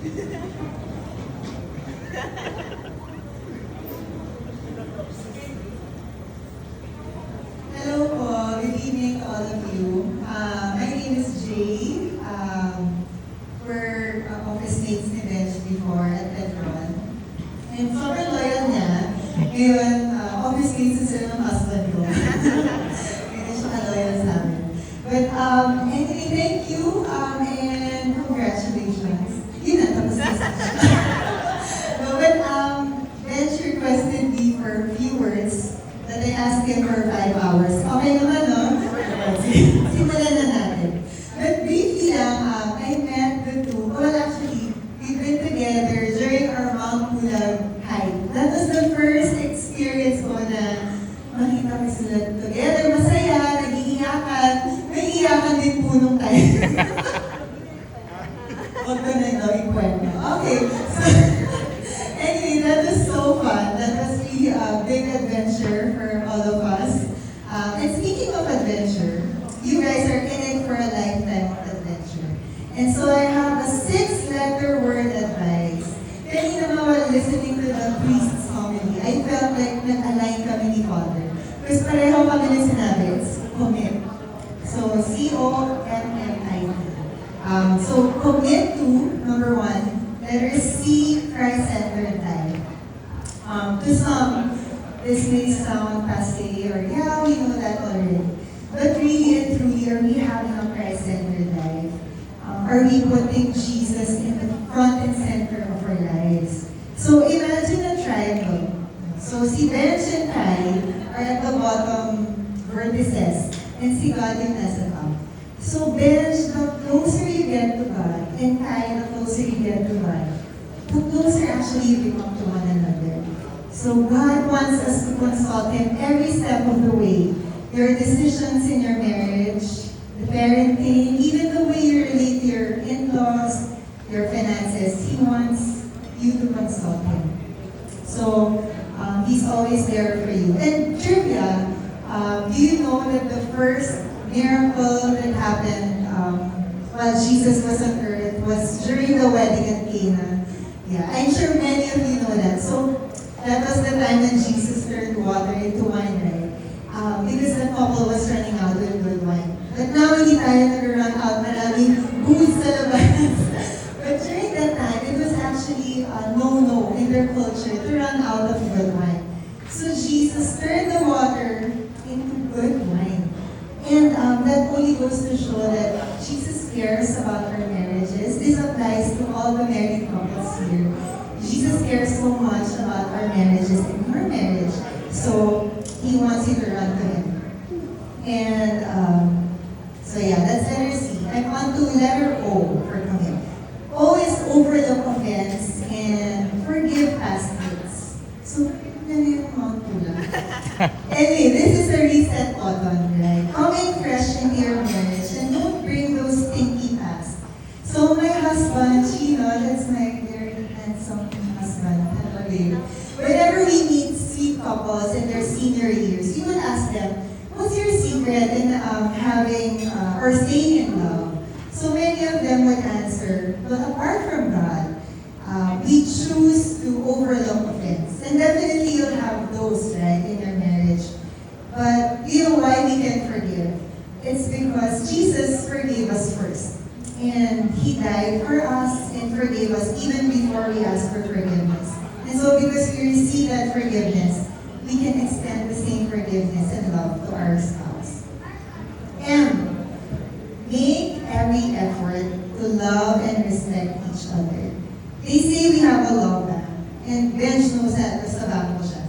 Hello po, good evening to all of you. My name is Jay. We're office mates ni Benj before at Petron. And sobrang loyal niya. Ngayon, office mates na sila ng husband ko. Hindi siya ka-loyal sa amin. But anyway, thank you and congratulations. Yun na, tapos na sa No, but Benj requested me for a few words that I asked him for 5 hours. Okay naman, no? Simulan na natin. But briefly lang, I met the two. Well, actually, we've been together during our Mount Pulag hike. That was the first experience ko na makita ko sila together. Masaya, nag-iiyakan. May iyakan din po nung time. Huwag ko na ito ikwento. Okay, so anyway, that was so fun. That was really a big adventure for all of us. And speaking of adventure, you guys are in it for a lifetime of adventure. And so I have a 6-letter word advice. Kanina naman while listening to the priest's homily, I felt like nag-align kami ni Father. Because pareho kami na sinabi, it's commit. So, C-O-M-M-I-T. So, commit to, number 1, letter C, Christ-centered life. To some, this may sound passe or yeah, we know that already. But really and truly, are we having a Christ-centered life? Are we putting Jesus in the front and center of our lives? So imagine a triangle. So si Benj and Kai are at the bottom vertices, and si God yung nasa top. So Benj, the closer you get to God, and Kai, the closer you get to God, the closer actually you become to one another. So God wants us to consult Him every step of the way. Your decisions in your marriage, the parenting, even the way you relate to your in-laws, your finances, He wants you to consult Him. So He's always there for you. And trivia, do you know that the first miracle that happened while Jesus was on earth was during the wedding at Cana? Yeah, I'm sure many of you know that. So that was the time when Jesus turned water into wine, right? Because the couple was running out with good wine. But now, hindi tayo nag-run out, maraming booze sa labas. But during that time, it was actually no-no in their culture to run out of good wine. So Jesus turned the water into good wine. And that only goes to show that Jesus cares about our marriages. This applies to all the married couples here. Jesus cares so much about our marriages and your marriage. So He wants you to run to Him. And so yeah, that's letter C. I'm on to letter O for commit. O is overlook offense and forgive past hurts. So, anyway, this is a reset button, right? Coming fresh into your marriage and don't bring those stinky past. So my husband, Sheena, that's my very handsome husband. Hello, babe. Whenever we meet sweet couples in their senior years, you would ask them, what's your secret in having or staying in love? So many of them would answer, well, apart from God, we choose to overlook offense. And definitely you'll have those, right, in your marriage. But you know why we can forgive? It's because Jesus forgave us first. And He died for us and forgave us even before we asked for forgiveness. And so because we receive that forgiveness, we can extend the same forgiveness and love to our spouse. M, make every effort to love and respect each other. They say we have a love bank, and Benj knows that because the bank ko siya.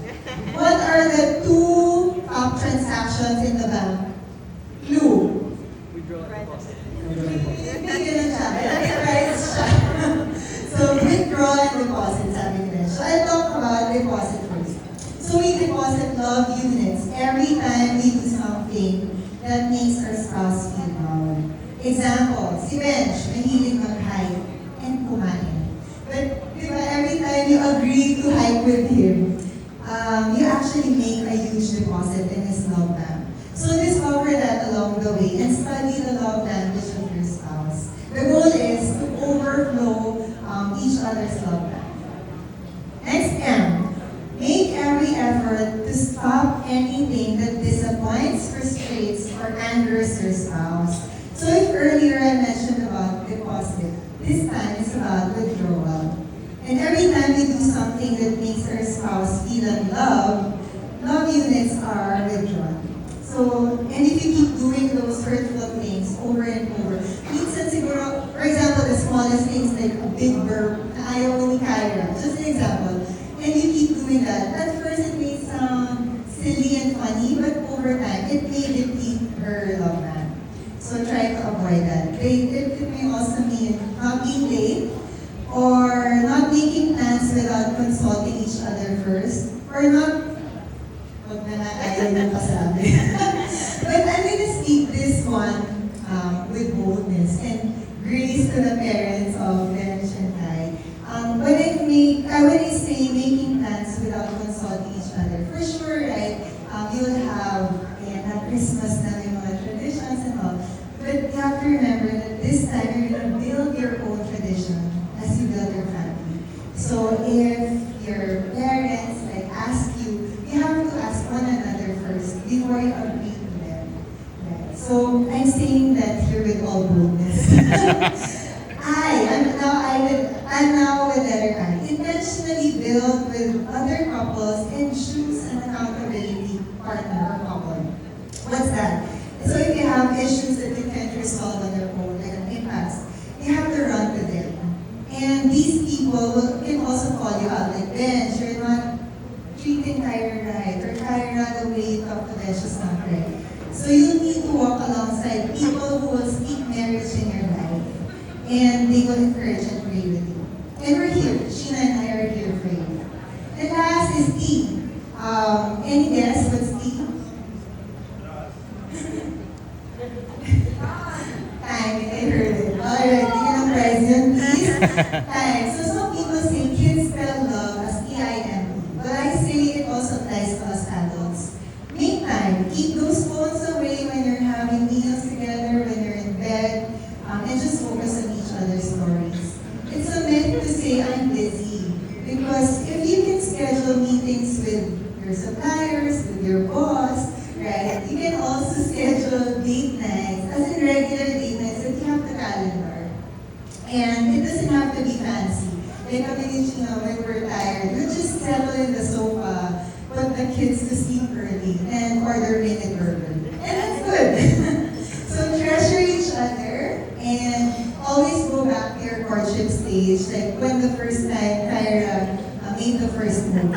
What are the 2 top transactions in the bank? Clue. So withdrawal and deposit, sabi ni Benj. So I'll talk about deposit first. So we deposit love units every time we do something that makes our spouse feel loved. Example, si Benj, mahilig mag-hike and kumain. But every time you agree to hike with him, you actually make a huge deposit in his love bank. So discover that along the way and study the love language of your spouse. The goal is to overflow each other's love life. Next M, make every effort to stop anything that disappoints, frustrates, or angers your spouse. So if earlier I mentioned about deposit, this time is about withdrawal. And every time we do something that makes our spouse feel unloved, love units are withdrawn. So, and if you keep doing those hurtful things over and over, minsan siguro, for example, the smallest things like a big burp na ayaw ni Kyra, just an example, and you keep doing that, at first it may sound silly and funny, but over time, it may deplete her love life. So try to avoid that. It may also mean not being late, or not making plans without consulting each other first, or not, wag na nga ayaw yung pasabi. But I'm gonna speak this one with boldness and grace to the parents of Benj and Kai. When I say making plans without consulting each other, for sure, right, you'll have, at Christmas na may mga traditions and all, but you have to remember that this time you're gonna build your own tradition as you build your family. So if your parents ask you, you have to ask one another first before you agree to them. Right? So I'm saying that here with all boldness. I'm now with letter I. Intentionally build with other couples and choose an accountability partner or couple. What's that? So if you have issues that you can't resolve on your own, like an impasse, you have to run to them. And these people can also call you out, like, Benj, you're not treating Kyra right, or Kyra, the way you talk to Benj is not right. So you need to walk alongside people who will speak marriage in your life, and they will encourage and pray with you. And we're here, Sheena and I are here for you. And last is T. Any guess what's T? Time, I heard it. Alright, bigyan ng prize yun, please. Time. So some people say kids spell love as E-I-M-E. But I say it also applies to us adults. Make time. Keep those phones away when you're having meals together, when you're in bed, and just focus on each other's stories. It's a myth to say I'm busy. Because if you can schedule meetings with your suppliers, with your boss, right? You can also schedule date nights, as in regular date nights that you have the calendar. And it doesn't have to be fancy. Like kami ni Gina, when we're tired, we just settle in the sofa, put the kids to sleep early, and order minute burger. And that's good. So treasure each other, and always go back to your courtship stage, like when the first time Kyra made the first move.